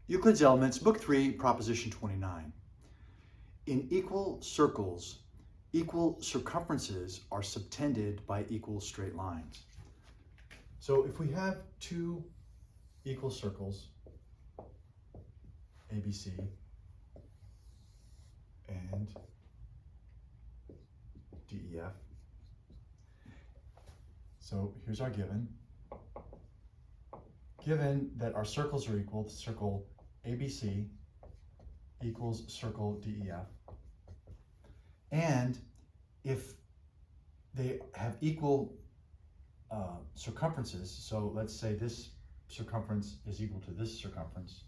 Euclid's Elements, Book 3, Proposition 29. In equal circles, equal circumferences are subtended by equal straight lines. So if we have two equal circles, ABC and DEF, so here's our given. Given that our circles are equal, the circle ABC equals circle DEF, and if they have equal circumferences, so let's say this circumference is equal to this circumference.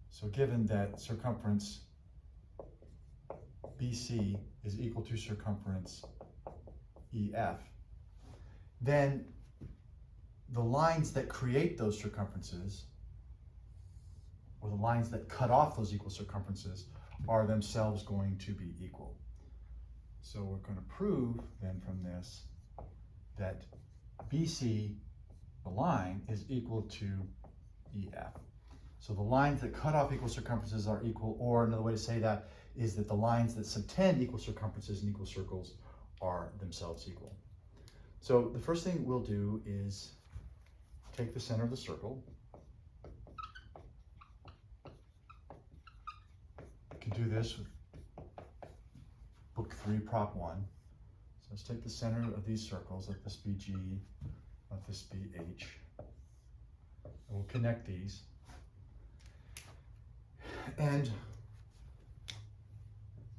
So given that circumference BC is equal to circumference EF, then the lines that create those circumferences, or the lines that cut off those equal circumferences, are themselves going to be equal. So we're going to prove then from this that BC, the line, is equal to EF. So the lines that cut off equal circumferences are equal, or another way to say that is that the lines that subtend equal circumferences in equal circles are themselves equal. So the first thing we'll do is take the center of the circle. You can do this with Book 3, Prop 1. So let's take the center of these circles. Let this be G, let this be H. And we'll connect these. And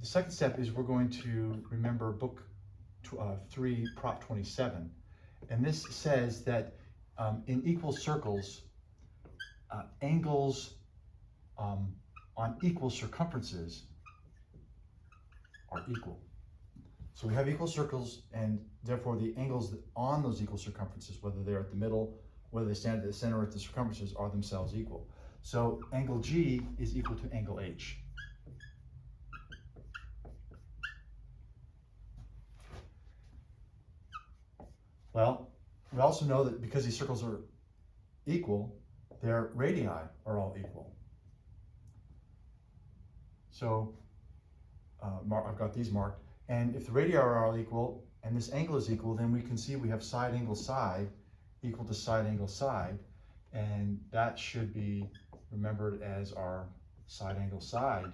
the second step is we're going to remember Book 3, Prop 27. And this says that in equal circles, angles on equal circumferences are equal. So we have equal circles, and therefore the angles on those equal circumferences, whether they're at the middle, whether they stand at the center or at the circumferences, are themselves equal. So angle G is equal to angle H. Well, we also know that because these circles are equal, their radii are all equal. So I've got these marked. And if the radii are all equal and this angle is equal, then we can see we have side angle side equal to side angle side. And that should be remembered as our side angle side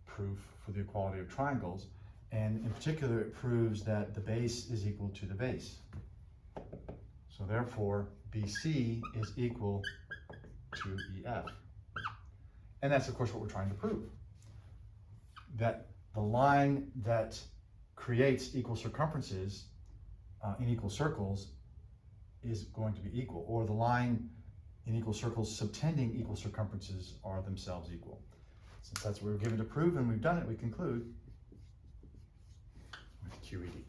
proof for the equality of triangles. And in particular, it proves that the base is equal to the base. So therefore, BC is equal to EF. And that's, of course, what we're trying to prove. That the line that creates equal circumferences in equal circles is going to be equal, or the line in equal circles subtending equal circumferences are themselves equal. Since that's what we were given to prove and we've done it, we conclude with QED.